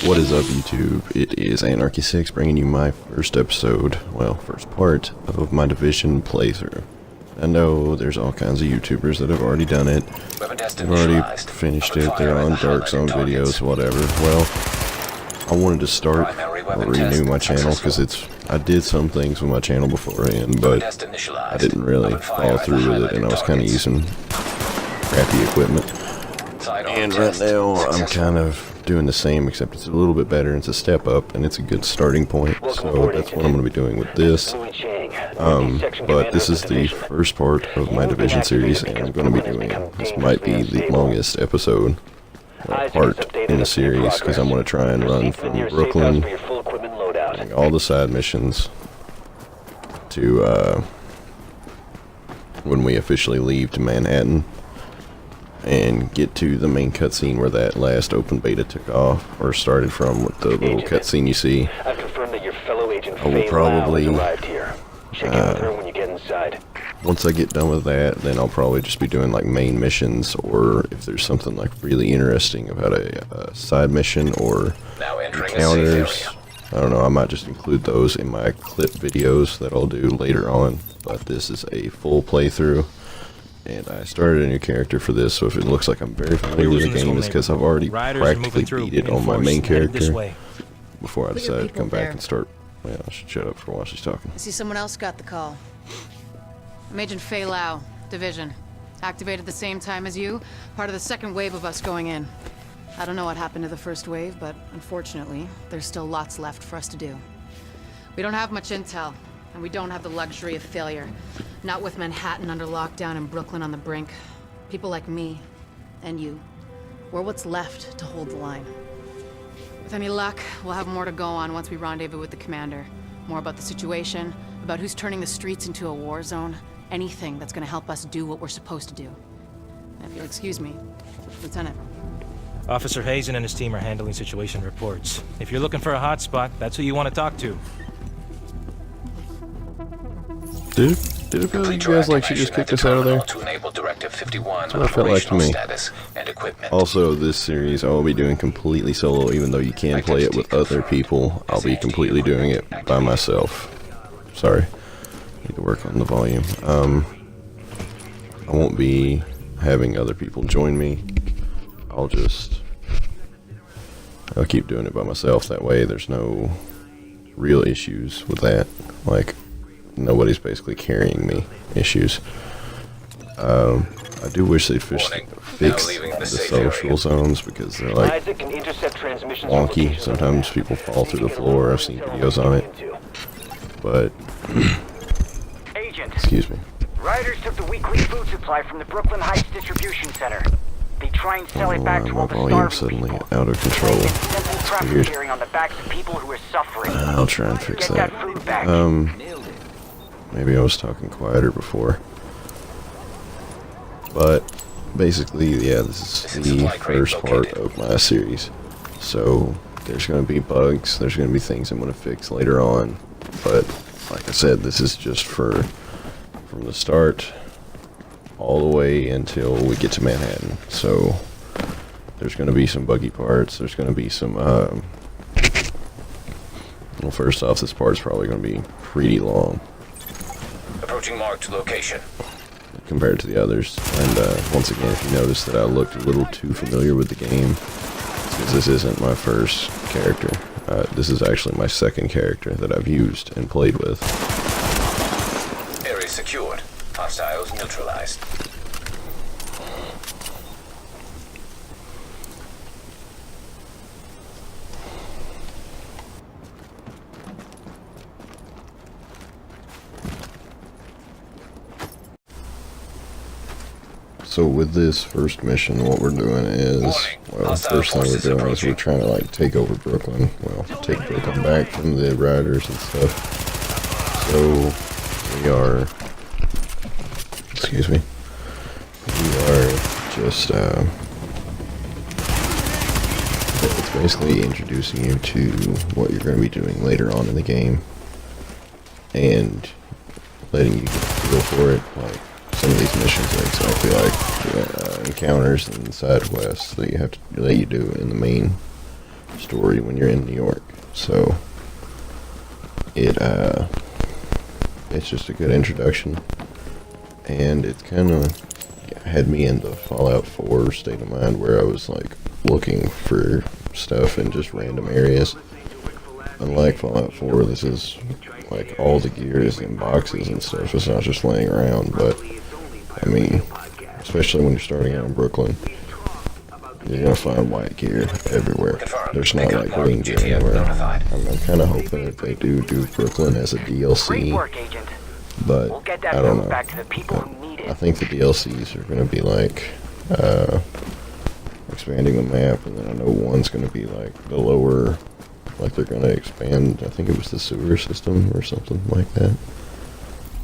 What is up, YouTube? It is Anarchy6 bringing you my first episode, well, first part of my Division playthrough. I know there's all kinds of YouTubers that have already done it, they've already finished it, they're on Dark Zone videos, whatever. Well, I wanted to start or renew my channel because I did some things with my channel beforehand, but I didn't really follow through with it, and I was kind of using crappy equipment. And right now, I'm kind of doing the same, except it's a little bit better, it's a step up, and it's a good starting point, so that's what I'm going to be doing with this. But this is the first part of my Division series, and I'm going to be doing, this might be the longest episode, part in the series, because I'm going to try and run from Brooklyn, doing all the side missions, to, when we officially leave to Manhattan, and get to the main cutscene where that last open beta took off, or started from, with the little cutscene you see. I will probably, once I get done with that, then I'll probably just be doing like main missions, or if there's something like really interesting about a side mission or encounters, I don't know, I might just include those in my clip videos that I'll do later on. But this is a full playthrough. And I started a new character for this, so if it looks like I'm very familiar with the game, it's because I've already practically beat it on my main character before I decided to come back and start. Well, I should shut up for a while she's talking. I see someone else got the call. I'm Agent Fei Lau, Division. Activated at the same time as you, part of the second wave of us going in. I don't know what happened to the first wave, but unfortunately, there's still lots left for us to do. We don't have much intel, and we don't have the luxury of failure. Not with Manhattan under lockdown and Brooklyn on the brink. People like me, and you, we're what's left to hold the line. With any luck, we'll have more to go on once we rendezvous with the commander. More about the situation, about who's turning the streets into a war zone, anything that's gonna help us do what we're supposed to do. And if you'll excuse me, Lieutenant. Officer Hazen and his team are handling situation reports. If you're looking for a hotspot, that's who you want to talk to. Did it feel like you guys like she just kicked us out of there? That's what it felt like to me. Also, this series I will be doing completely solo, even though you can play it with other people. I'll be completely doing it by myself. Sorry, need to work on the volume. I won't be having other people join me. I'll keep doing it by myself. That way, there's no real issues with that. Like, nobody's basically carrying me issues. I do wish they'd fix the social zones, because they're like wonky. Sometimes people fall through the floor. I've seen videos on it. But excuse me. Riders took the weekly food supply from the Brooklyn Heights distribution center. They try and sell it back to all the starving suddenly people. out of control. It's weird. On the backs of people who are suffering. I'll try and fix that. Maybe I was talking quieter before. But basically, yeah, this is the first part of my series. So there's going to be bugs, there's going to be things I'm going to fix later on. But like I said, this is just from the start all the way until we get to Manhattan. So there's going to be some buggy parts, there's going to be some, well, first off, this part's probably going to be pretty long. Approaching marked location. Compared to the others. And once again, if you notice that I looked a little too familiar with the game, it's because this isn't my first character. This is actually my second character that I've used and played with. Area secured. Hostiles neutralized. So with this first mission, what we're doing is, well, first thing we're doing is we're trying to like take over Brooklyn. Well, take Brooklyn back from the riders and stuff. So we are, excuse me, we are just, it's basically introducing you to what you're going to be doing later on in the game, and letting you get a feel for it. Like, some of these missions are exactly like encounters and side quests that you have to let you do in the main story when you're in New York. So it's just a good introduction, and it kind of had me in the Fallout 4 state of mind where I was like looking for stuff in just random areas. Unlike Fallout 4, this is like all the gear is in boxes and stuff. It's not just laying around, but I mean, especially when you're starting out in Brooklyn, you're gonna find white gear everywhere. There's not like green gear anywhere. I'm kind of hoping that they do Brooklyn as a DLC, but I don't know. I think the DLCs are gonna be like expanding the map, and then I know one's gonna be like the lower, like they're gonna expand. I think it was the sewer system or something like that.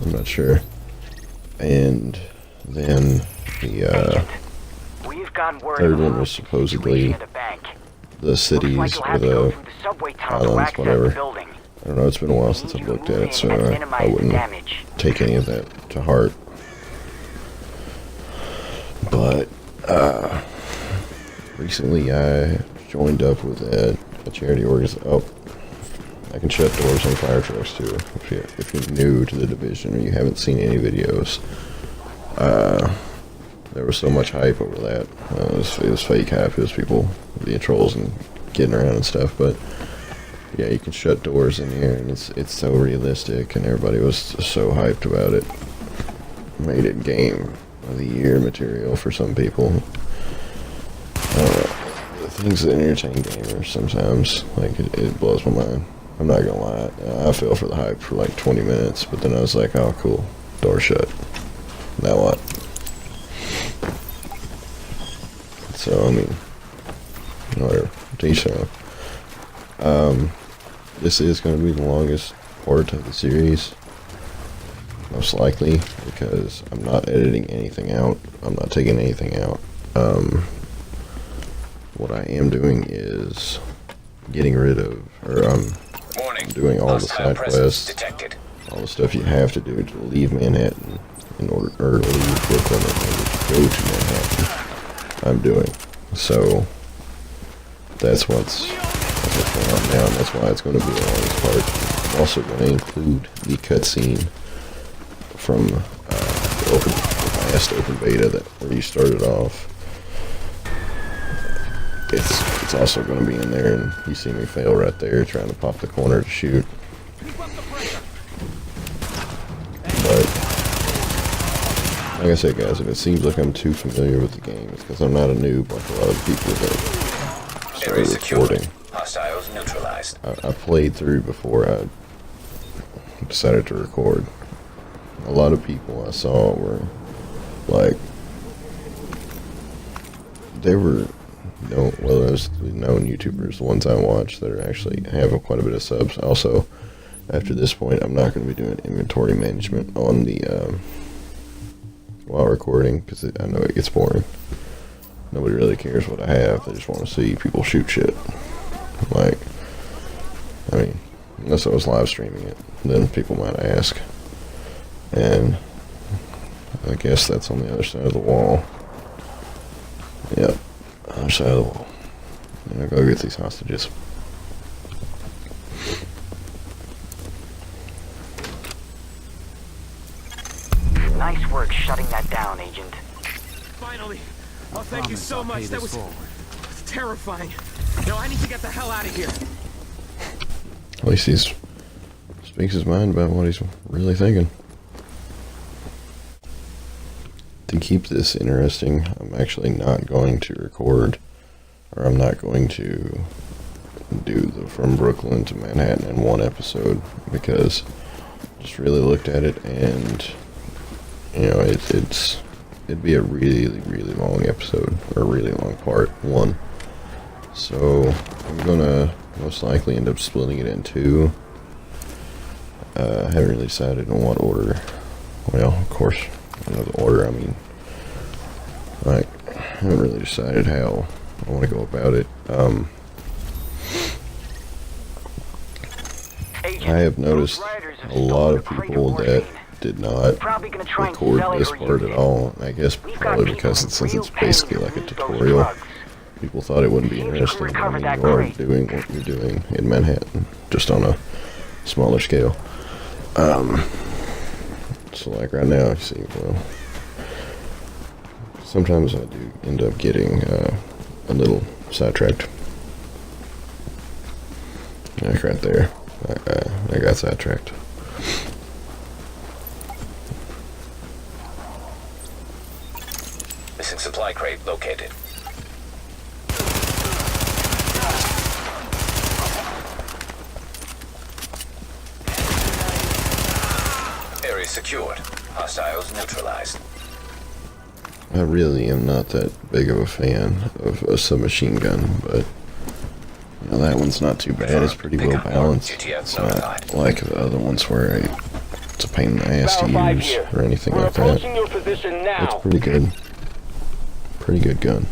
I'm not sure. And then the third one was supposedly the cities or the islands, whatever. I don't know, it's been a while since I've looked at it, so I wouldn't take any of that to heart. But recently I joined up with a charity organization. Oh, I can shut doors on fire trucks too. If you're new to the division or you haven't seen any videos, there was so much hype over that. It was fake hype. It was people being trolls and getting around and stuff. But yeah, you can shut doors in here, and it's so realistic, and everybody was so hyped about it. Made it game of the year material for some people. Things that entertain gamers sometimes, like it blows my mind. I'm not gonna lie, I fell for the hype for like 20 minutes, but then I was like, oh cool, door shut. Now what? So I mean, whatever. Decent. This is going to be the longest part of the series, most likely, because I'm not editing anything out. I'm not taking anything out. What I am doing is getting rid of, or I'm doing all the side quests, all the stuff you have to do to leave Manhattan in order, or leave Brooklyn in order to go to Manhattan. I'm doing. So that's what's going on now, and that's why it's going to be the longest part. I'm also going to include the cutscene from the last open beta where you started off. It's also going to be in there, and you see me fail right there trying to pop the corner to shoot. But like I said, guys, if it seems like I'm too familiar with the game, it's because I'm not a noob like a lot of people that started recording. Hostiles neutralized. I played through before I decided to record. A lot of people I saw were like, they were there's known YouTubers, the ones I watch that are actually have quite a bit of subs. Also, after this point, I'm not going to be doing inventory management on the while recording, because I know it gets boring. Nobody really cares what I have. They just want to see people shoot shit. Like, I mean, unless I was live streaming it, then people might ask. And I guess that's on the other side of the wall. Yep, other side of the wall. I'm gonna go get these hostages. Nice work shutting that down, Agent. Finally! Oh, thank you so much. That was terrifying. No, I need to get the hell out of here. At least he speaks his mind about what he's really thinking. To keep this interesting, I'm actually not going to record, or I'm not going to do the From Brooklyn to Manhattan in one episode, because I just really looked at it, and you know, it'd be a really, really long episode, or a really long part one. So I'm gonna most likely end up splitting it in two. I haven't really decided on what order. Well, of course, I know the order. I mean, like, I haven't really decided how I want to go about it. I have noticed a lot of people that did not record this part at all. I guess probably because since it's basically like a tutorial, people thought it wouldn't be Seems you interesting. recovered I mean, that you are crate. doing what you're doing in Manhattan, just on a smaller scale. So like right now, you see, well, sometimes I do end up getting a little sidetracked. Like right there, I got sidetracked. Missing supply crate located. Area secured. Hostiles neutralized. I really am not that big of a fan of a submachine gun, but you know, that one's not too bad. It's pretty well balanced. It's not like the other ones where it's a pain in the ass to use or anything like that. It's pretty good. Pretty good gun.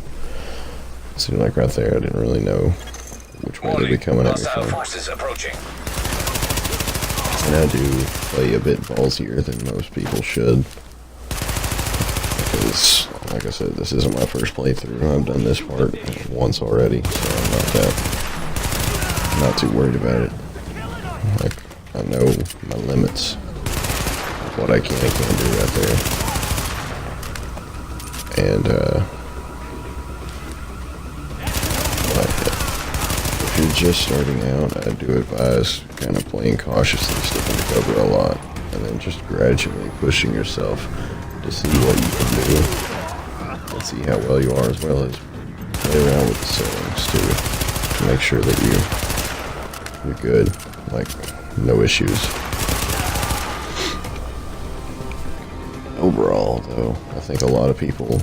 See, like right there, I didn't really know which way they'd be coming at me Hostile from. forces approaching. And I do play a bit ballsier than most people should. Because, like I said, this isn't my first playthrough. I've done this part once already, so I'm not too worried about it. Like, I know my limits of what I can and can't do right there. And, like, if you're just starting out, I do advise kind of playing cautiously, sticking to cover a lot, and then just gradually pushing yourself to see what you can do and see how well you are, as well as play around with the settings too, to make sure that you're good, like no issues. Overall, though, I think a lot of people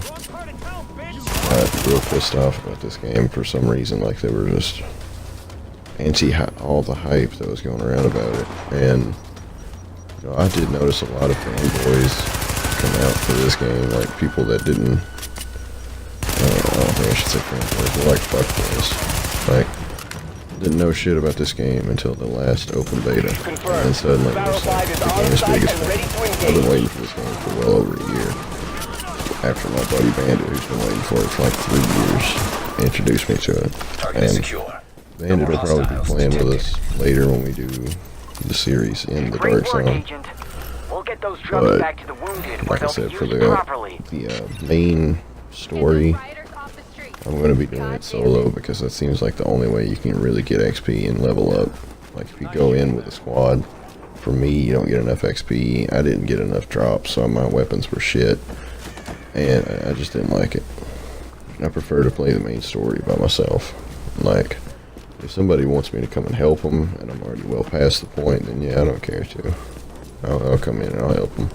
got real pissed off about this game for some reason, like they were just anti all the hype that was going around about it. And you know, I did notice a lot of fanboys come out for this game, like people that didn't, I don't think I should say fanboys, but like fuckboys, like didn't know shit about this game until the last open beta, and then suddenly it was like, the game is big as fuck. I've been waiting for this game for well over a year, after my buddy Bandit, who's been waiting for it for like 3 years, introduced me to it. Target is secure. Bandit will probably be playing with us later when we do the series in the Dark Zone. Agent. We'll get those drugs But, back to the wounded where like I they'll said, be for used the properly. main story, I'm going to be doing it solo because that seems like the only way you can really get XP and level up. Like if you go in with a squad, for me, you don't get enough XP. I didn't get enough drops, so my weapons were shit, and I just didn't like it. I prefer to play the main story by myself. Like, if somebody wants me to come and help them, and I'm already well past the point, then yeah, I don't care to. I'll come in and I'll help them.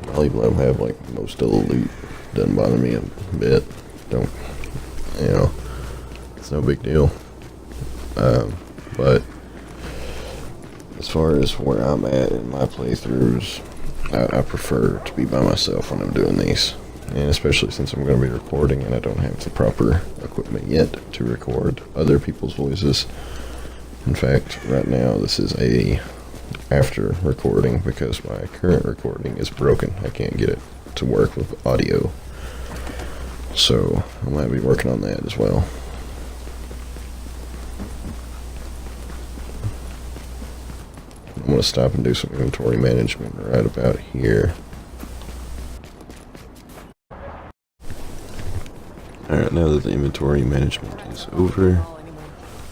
I'll even let them have like most of the loot. Doesn't bother me a bit. Don't, you know, it's no big deal. But as far as where I'm at in my playthroughs, I prefer to be by myself when I'm doing these. And especially since I'm going to be recording and I don't have the proper equipment yet to record other people's voices. In fact, right now this is a after recording because my current recording is broken. I can't get it to work with audio. So I might be working on that as well. I'm going to stop and do some inventory management right about here. Alright, now that the inventory management is over,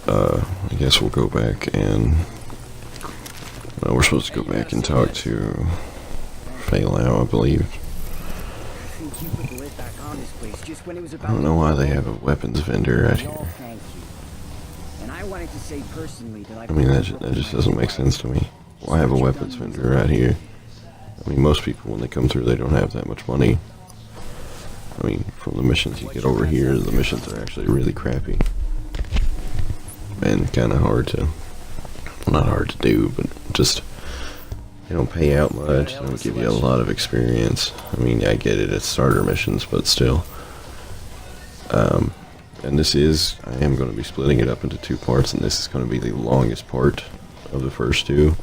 I guess we'll go back and we're supposed to go back and talk to Failau, I believe. I don't know why they have a weapons vendor right here. I mean, that just doesn't make sense to me. Why have a weapons vendor right here? I mean, most people, when they come through, they don't have that much money. I mean, from the missions you get over here, the missions are actually really crappy. And kind of hard to, well, not hard to do, but just, they don't pay out much, they don't give you a lot of experience. I mean, I get it, it's starter missions, but still. And I am going to be splitting it up into 2 parts, and this is going to be the longest part of the first 2.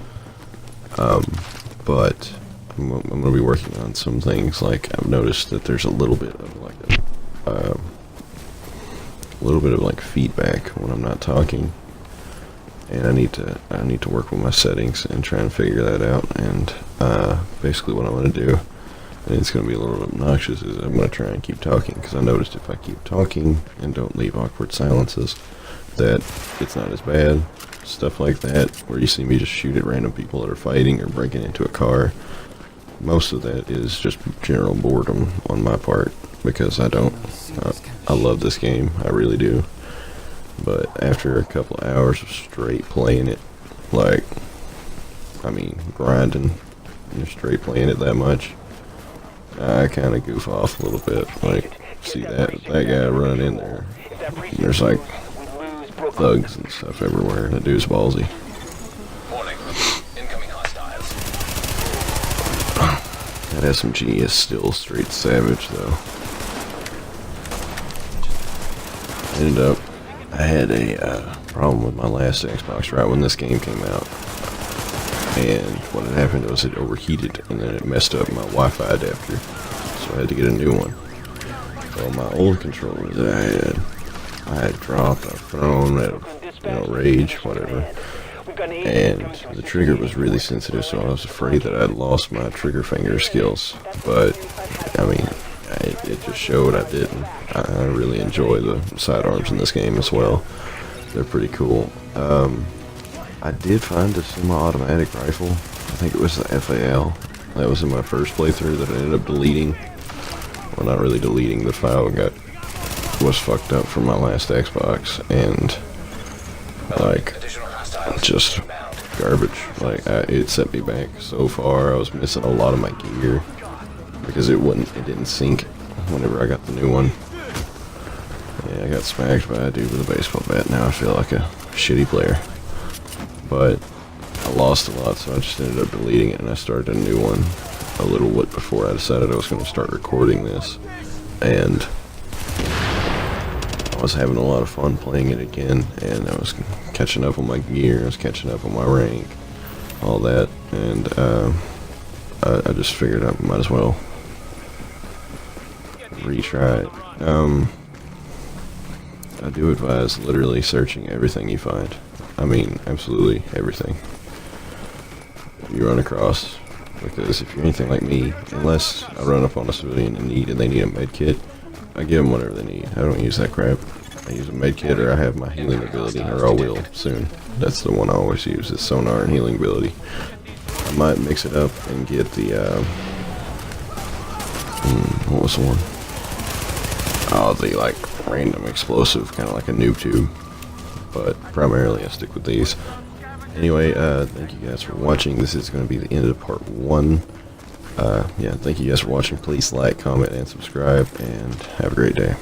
But I'm going to be working on some things, like I've noticed that there's a little bit of like a a little bit of like feedback when I'm not talking, and I need to work with my settings and try and figure that out. And basically what I'm going to do, and it's going to be a little obnoxious, is I'm going to try and keep talking, because I noticed if I keep talking and don't leave awkward silences, that it's not as bad. Stuff like that, where you see me just shoot at random people that are fighting or breaking into a car, most of that is just general boredom on my part, because I love this game, I really do. But after a couple of hours of straight playing it, like, I mean, grinding, and straight playing it that much, I kind of goof off a little bit. Like, see that guy running in there, there's like thugs and stuff everywhere, and the dude's ballsy. Warning. Incoming hostiles. That SMG is still straight savage, though. I had a problem with my last Xbox right when this game came out, and what had happened was it overheated, and then it messed up my Wi-Fi adapter, so I had to get a new one. So my old controller that I had dropped, I thrown at rage, whatever, and the trigger was really sensitive, so I was afraid that I'd lost my trigger finger skills. But I mean, it just showed I didn't. I really enjoy the sidearms in this game as well. They're pretty cool. I did find a semi-automatic rifle. I think it was the FAL. That was in my first playthrough that I ended up deleting. Well, not really deleting. The file was fucked up from my last Xbox, and like, just garbage. Like, it set me back so far. I was missing a lot of my gear because it didn't sync whenever I got the new one. Yeah, I got smacked by a dude with a baseball bat. Now I feel like a shitty player. But I lost a lot, so I just ended up deleting it, and I started a new one a little bit before I decided I was going to start recording this. And I was having a lot of fun playing it again, and I was catching up on my gear, I was catching up on my rank, all that, and I just figured I might as well retry it. I do advise literally searching everything you find. I mean, absolutely everything you run across, because if you're anything like me, unless I run up on a civilian in need and they need a med kit, I give them whatever they need. I don't use that crap. I use a med kit, or I have my healing ability, or I will soon. That's the one I always use, is sonar and healing ability. I might mix it up and get the, what was the one? Oh, the, like, random explosive, kind of like a noob tube. But primarily I stick with these. Anyway, thank you guys for watching. This is going to be the end of part 1. Yeah, thank you guys for watching. Please like, comment, and subscribe, and have a great day.